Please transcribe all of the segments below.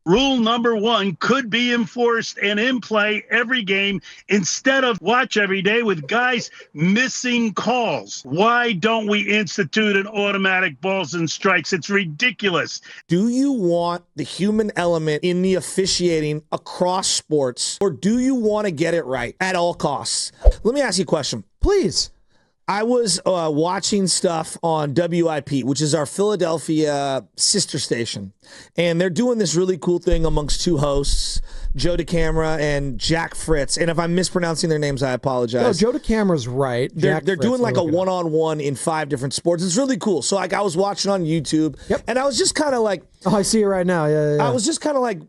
Rule number one could be enforced and in play every game instead of watch every day with guys missing calls. Why don't we institute an automatic balls and strikes? It's ridiculous. Do you want the human element in the officiating across sports, or do you want to get it right at all costs? Let me ask you a question. Please. I was watching stuff on WIP, which is our Philadelphia sister station, and they're doing this really cool thing amongst two hosts, Joe DeCamara and Jack Fritz. And if I'm mispronouncing their names, I apologize. No, Joe DeCamara's right. They're doing like a one-on-one in 5 different sports. It's really cool. So like I was watching on YouTube, and I was just kind of like, oh, I see it right now. Yeah. I was just kind of like,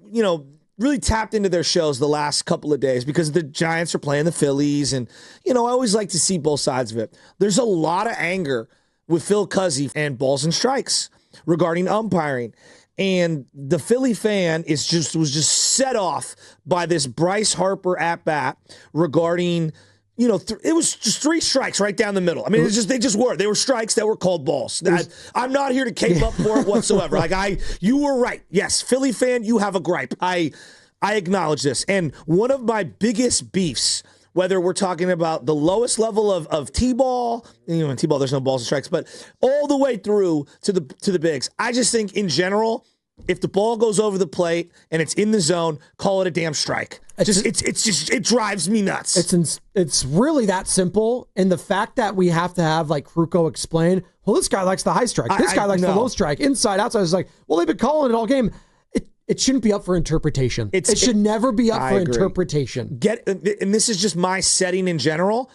really tapped into their shows the last couple of days because the Giants are playing the Phillies. And, I always like to see both sides of it. There's a lot of anger with Phil Cuzzy and balls and strikes regarding umpiring. And the Philly fan was just set off by this Bryce Harper at bat regarding, it was just 3 strikes right down the middle. I mean, they were strikes that were called balls. I'm not here to cape up for it whatsoever. You were right. Yes, Philly fan, you have a gripe. I acknowledge this. And one of my biggest beefs, whether we're talking about the lowest level of T-ball, in T-ball there's no balls and strikes, but all the way through to the bigs. I just think in general, if the ball goes over the plate and it's in the zone, call it a damn strike. It drives me nuts. It's really that simple. And the fact that we have to have like Kruko explain, well, this guy likes the high strike. This guy likes the low strike. Inside, outside. It's like, well, they've been calling it all game. It shouldn't be up for interpretation. It should never be up for interpretation. And this is just my setting in general.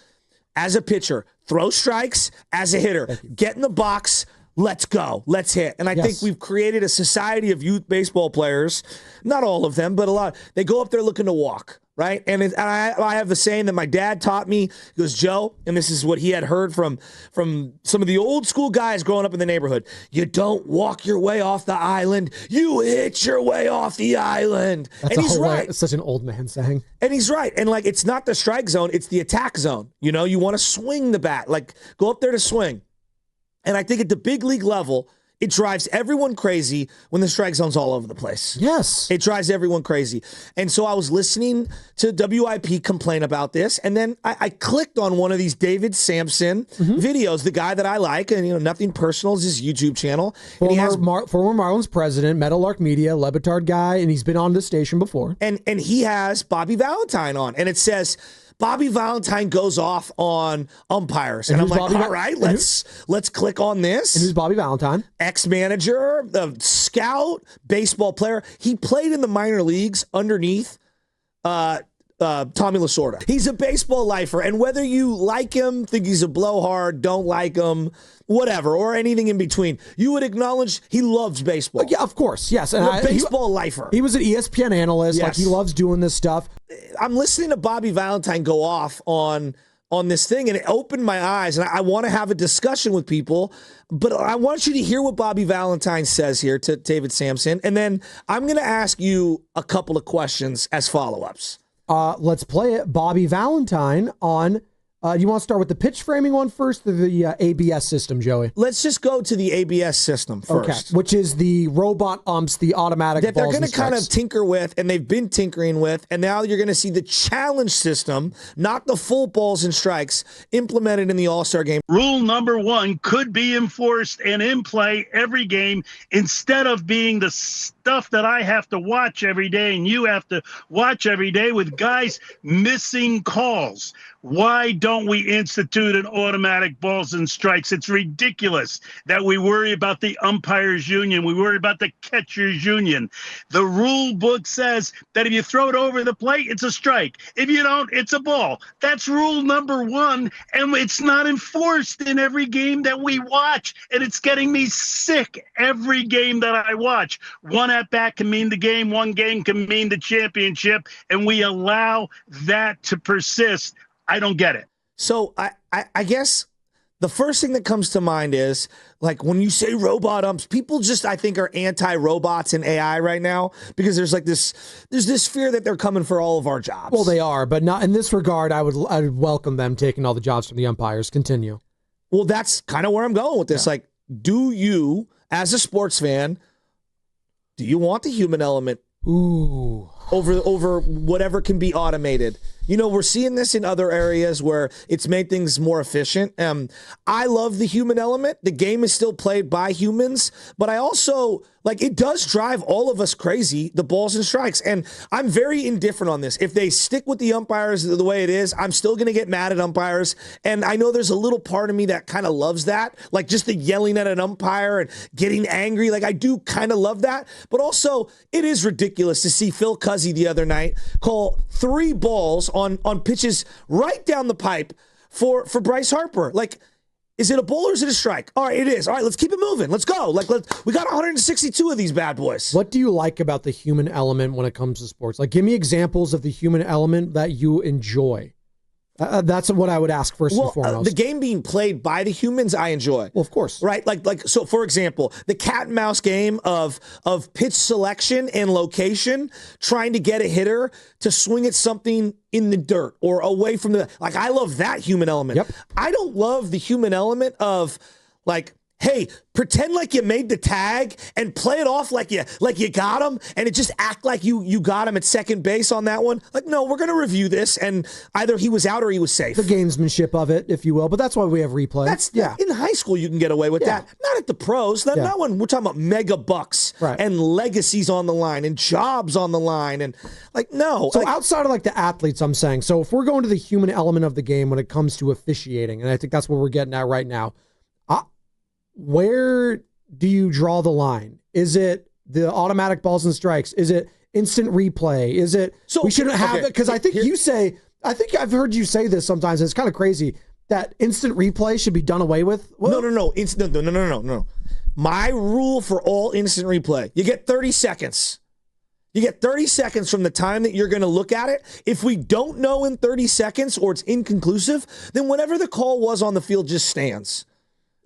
As a pitcher, throw strikes. As a hitter, get in the box. Let's go. Let's hit. And I think we've created a society of youth baseball players, not all of them, but a lot. They go up there looking to walk, right? And I have a saying that my dad taught me. He goes, Joe, and this is what he had heard from some of the old school guys growing up in the neighborhood. You don't walk your way off the island. You hit your way off the island. And he's right. It's such an old man saying. And he's right. And it's not the strike zone. It's the attack zone. You want to swing the bat. Go up there to swing. And I think at the big league level, it drives everyone crazy when the strike zone's all over the place. Yes. It drives everyone crazy. And so I was listening to WIP complain about this, and then I clicked on one of these David Sampson videos, the guy that I like, and nothing personal, is his YouTube channel. Former Marlins president, Meadowlark Media, Lebetard guy, and he's been on this station before. And he has Bobby Valentine on, and it says Bobby Valentine goes off on umpires. And I'm like, all right, let's click on this. And who's Bobby Valentine? Ex-manager, scout, baseball player. He played in the minor leagues underneath Tommy Lasorda. He's a baseball lifer. And whether you like him, think he's a blowhard, don't like him, whatever, or anything in between, you would acknowledge he loves baseball. Yeah, of course, yes. And a baseball lifer. He was an ESPN analyst. Yes. He loves doing this stuff. I'm listening to Bobby Valentine go off on this thing, and it opened my eyes, and I want to have a discussion with people, but I want you to hear what Bobby Valentine says here to David Sampson, and then I'm going to ask you a couple of questions as follow-ups. Let's play it. Bobby Valentine on... do you want to start with the pitch framing one first or the ABS system, Joey? Let's just go to the ABS system first. Okay, which is the robot umps, the automatic that balls they're going to kind of tinker with, and they've been tinkering with, and now you're going to see the challenge system, not the full balls and strikes, implemented in the All-Star game. Rule number one could be enforced and in play every game instead of being the stuff that I have to watch every day and you have to watch every day with guys missing calls. Why don't we institute an automatic balls and strikes? It's ridiculous that we worry about the umpires union. We worry about the catchers union. The rule book says that if you throw it over the plate, it's a strike. If you don't, it's a ball. That's rule number one, and it's not enforced in every game that we watch, and it's getting me sick every game that I watch. One at-bat can mean the game, one game can mean the championship, and we allow that to persist. I don't get it. So I guess the first thing that comes to mind is, like, when you say robot umps, people just, I think, are anti-robots and AI right now because there's this fear that they're coming for all of our jobs. Well, they are, but not in this regard. I would welcome them taking all the jobs from the umpires. Continue. Well, that's kind of where I'm going with this. Yeah. Like, do you, as a sports fan, do you want the human element Ooh. Over whatever can be automated. We're seeing this in other areas where it's made things more efficient. I love the human element. The game is still played by humans, but I also, it does drive all of us crazy, the balls and strikes. And I'm very indifferent on this. If they stick with the umpires the way it is, I'm still going to get mad at umpires. And I know there's a little part of me that kind of loves that, like just the yelling at an umpire and getting angry. I do kind of love that. But also, it is ridiculous to see Phil Cuzzy the other night call 3 balls on pitches right down the pipe for Bryce Harper. Is it a ball or is it a strike? All right, it is. All right, let's keep it moving. Let's go. We got 162 of these bad boys. What do you like about the human element when it comes to sports? Give me examples of the human element that you enjoy. That's what I would ask first and foremost. The game being played by the humans, I enjoy. Well, of course. Right? So for example, the cat and mouse game of pitch selection and location, trying to get a hitter to swing at something in the dirt or away from the, I love that human element. Yep. I don't love the human element of hey, pretend like you made the tag and play it off like you got him, and it just act like you got him at second base on that one. No, we're going to review this, and either he was out or he was safe. The gamesmanship of it, if you will, but that's why we have replay. In high school you can get away with that. Not at the pros. Not when we're talking about mega bucks and legacies on the line and jobs on the line and no. So outside of the athletes, I'm saying. So if we're going to the human element of the game when it comes to officiating, and I think that's what we're getting at right now. Where do you draw the line? Is it the automatic balls and strikes? Is it instant replay? Is it we shouldn't have it? Because I think I've heard you say this sometimes. It's kind of crazy that instant replay should be done away with. Well, No. My rule for all instant replay: you get 30 seconds. You get 30 seconds from the time that you're going to look at it. If we don't know in 30 seconds or it's inconclusive, then whatever the call was on the field just stands.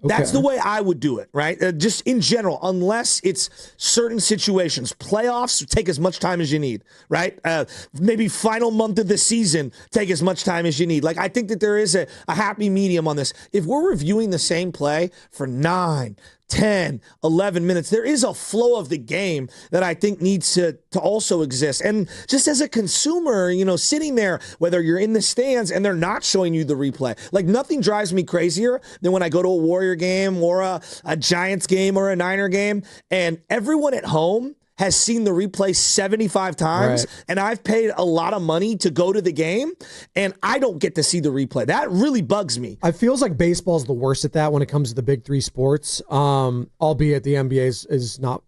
Okay. That's the way I would do it, right? Just in general, unless it's certain situations. Playoffs, take as much time as you need, right? Maybe final month of the season, take as much time as you need. I think that there is a happy medium on this. If we're reviewing the same play for 9, 10, 11 minutes, there is a flow of the game that I think needs to also exist. And just as a consumer, sitting there, whether you're in the stands and they're not showing you the replay, nothing drives me crazier than when I go to a Warrior game or a Giants game or a Niner game and everyone at home has seen the replay 75 times, and I've paid a lot of money to go to the game, and I don't get to see the replay. That really bugs me. It feels like baseball's the worst at that when it comes to the big 3 sports, albeit the NBA is not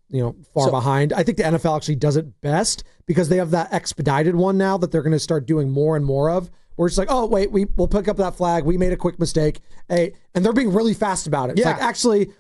far behind. I think the NFL actually does it best because they have that expedited one now that they're going to start doing more and more of, where it's oh, wait, we'll pick up that flag. We made a quick mistake. Hey, and they're being really fast about it. It's actually,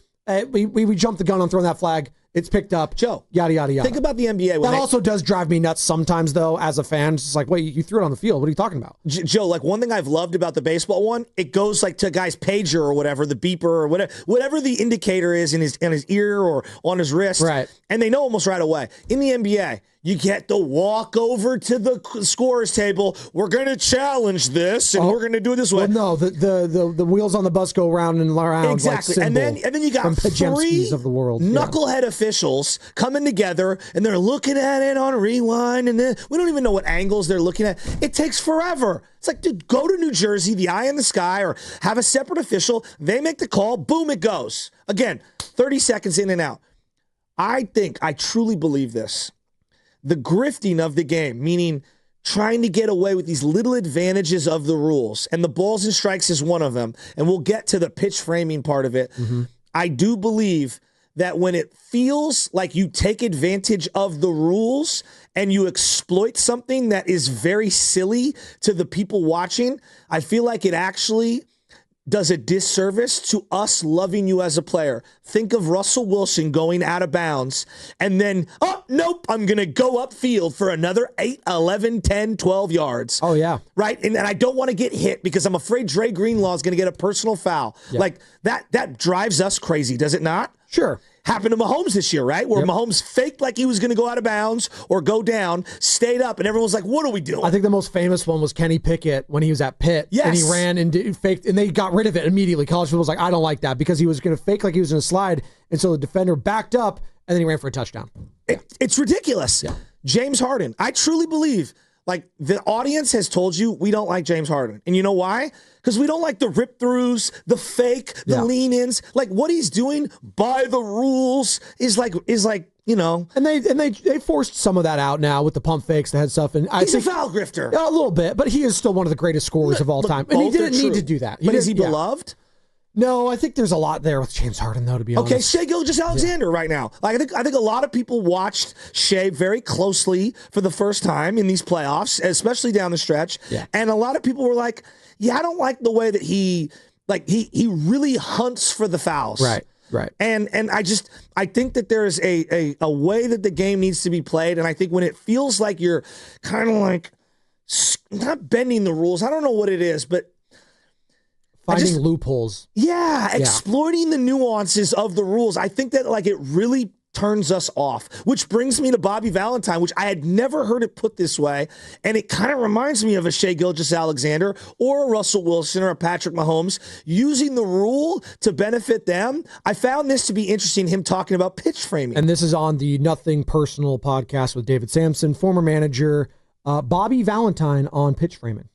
we jumped the gun on throwing that flag. It's picked up. Joe, yada, yada, yada. Think about the NBA. That also does drive me nuts sometimes, though, as a fan. It's just wait, you threw it on the field. What are you talking about? Joe, one thing I've loved about the baseball one, it goes to a guy's pager or whatever, the beeper or whatever the indicator is in his ear or on his wrist. Right. And they know almost right away. In the NBA, you get to walk over to the scorer's table. We're going to challenge this, and we're going to do it this way. Well, no, the wheels on the bus go round and around. Exactly. And then you got 3 of the world. Knucklehead officials coming together, and they're looking at it on rewind, and then we don't even know what angles they're looking at. It takes forever. It's dude, go to New Jersey, the eye in the sky, or have a separate official. They make the call. Boom, it goes. Again, 30 seconds in and out. I truly believe this. The grifting of the game, meaning trying to get away with these little advantages of the rules, and the balls and strikes is one of them, and we'll get to the pitch framing part of it. Mm-hmm. I do believe that when it feels like you take advantage of the rules and you exploit something that is very silly to the people watching, I feel like it actually does a disservice to us loving you as a player. Think of Russell Wilson going out of bounds and then, oh, nope, I'm going to go upfield for another 8, 11, 10, 12 yards. Oh, yeah. Right? And I don't want to get hit because I'm afraid Dre Greenlaw is going to get a personal foul. Yeah. That drives us crazy, does it not? Sure. Happened to Mahomes this year, right? Where Mahomes faked like he was going to go out of bounds or go down, stayed up, and everyone was like, what are we doing? I think the most famous one was Kenny Pickett when he was at Pitt. Yes. And he ran and faked, and they got rid of it immediately. College people was like, I don't like that, because he was going to fake like he was going to slide, and so the defender backed up, and then he ran for a touchdown. It's ridiculous. Yeah. James Harden. I truly believe, like, the audience has told you we don't like James Harden. And you know why? Because we don't like the rip-throughs, the fake, the lean-ins. Like, what he's doing by the rules is like, you know. And they forced some of that out now with the pump fakes, the head stuff. And he's a foul grifter. A little bit, but he is still one of the greatest scorers of all time. And he didn't need to do that. But is he beloved? No, I think there's a lot there with James Harden, though, to be honest. Okay, Shai Gilgeous-Alexander right now. Like, I think a lot of people watched Shai very closely for the first time in these playoffs, especially down the stretch. Yeah. And a lot of people were like, yeah, I don't like the way that he really hunts for the fouls. Right. And I think that there is a way that the game needs to be played. And I think when it feels like you're kind of like not bending the rules, I don't know what it is, but finding loopholes. Yeah, exploiting the nuances of the rules. I think that like it really turns us off, which brings me to Bobby Valentine, which I had never heard it put this way. And it kind of reminds me of a Shai Gilgeous-Alexander or a Russell Wilson or a Patrick Mahomes using the rule to benefit them. I found this to be interesting, him talking about pitch framing. And this is on the Nothing Personal podcast with David Sampson, former manager, Bobby Valentine on pitch framing.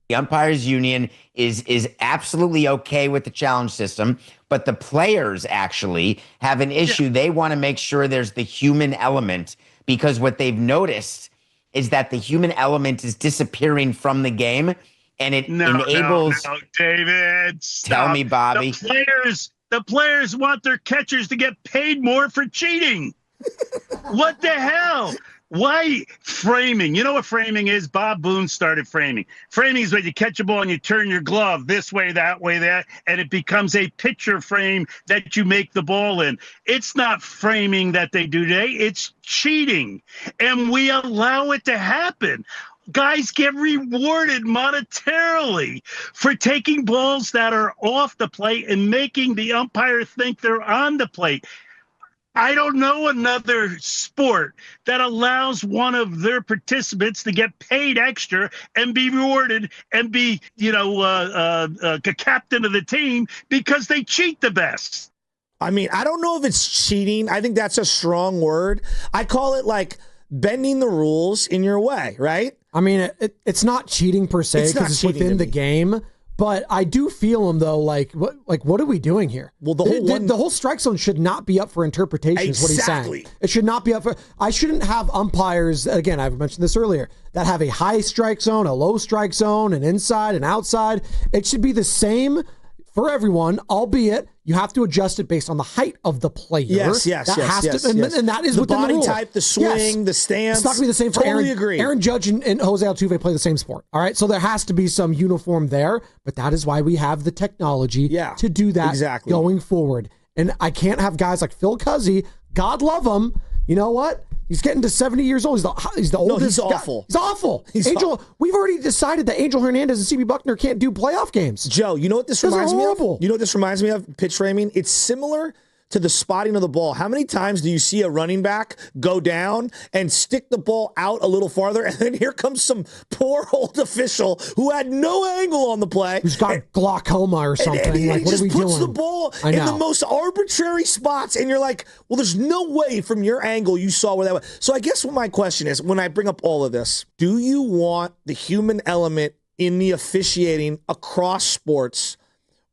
The umpires union is absolutely okay with the challenge system, but the players actually have an issue. Yeah. They want to make sure there's the human element, because what they've noticed is that the human element is disappearing from the game, and it enables. No, David, stop. Tell me, Bobby. The players want their catchers to get paid more for cheating. What the hell? Why framing? You know what framing is? Bob Boone started framing. Framing is when you catch a ball and you turn your glove this way, that, and it becomes a picture frame that you make the ball in. It's not framing that they do today. It's cheating. And we allow it to happen. Guys get rewarded monetarily for taking balls that are off the plate and making the umpire think they're on the plate. I don't know another sport that allows one of their participants to get paid extra and be rewarded and be, a captain of the team because they cheat the best. I mean, I don't know if it's cheating. I think that's a strong word. I call it like bending the rules in your way, right? I mean, it's not cheating per se because it's within the game. But I do feel him though. Like what are we doing here? Well, the whole strike zone should not be up for interpretation. Is what he's saying. It should not be up for. I shouldn't have umpires. Again, I've mentioned this earlier. That have a high strike zone, a low strike zone, an inside, an outside. It should be the same for everyone, albeit you have to adjust it based on the height of the player. Yes. And that is the within body the rule. type, the swing, the stance. It's not going to be the same for totally Aaron. Agree. Aaron Judge and Jose Altuve play the same sport. All right, so there has to be some uniform there, but that is why we have the technology to do that going forward. And I can't have guys like Phil Cuzzi, God love him. You know what? He's getting to 70 years old. He's the oldest. No, he's guy. awful. He's awful. We've already decided that Angel Hernandez and CB Buckner can't do playoff games. Joe, you know what this reminds me of? You know what this reminds me of? Pitch framing. It's similar to the spotting of the ball. How many times do you see a running back go down and stick the ball out a little farther, and then here comes some poor old official who had no angle on the play. Who's got glaucoma or something. And he what just are we puts doing? the ball in the most arbitrary spots, and you're like, well, there's no way from your angle you saw where that was. So I guess what my question is, when I bring up all of this, do you want the human element in the officiating across sports,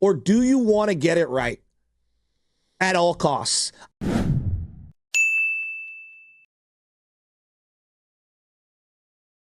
or do you want to get it right at all costs?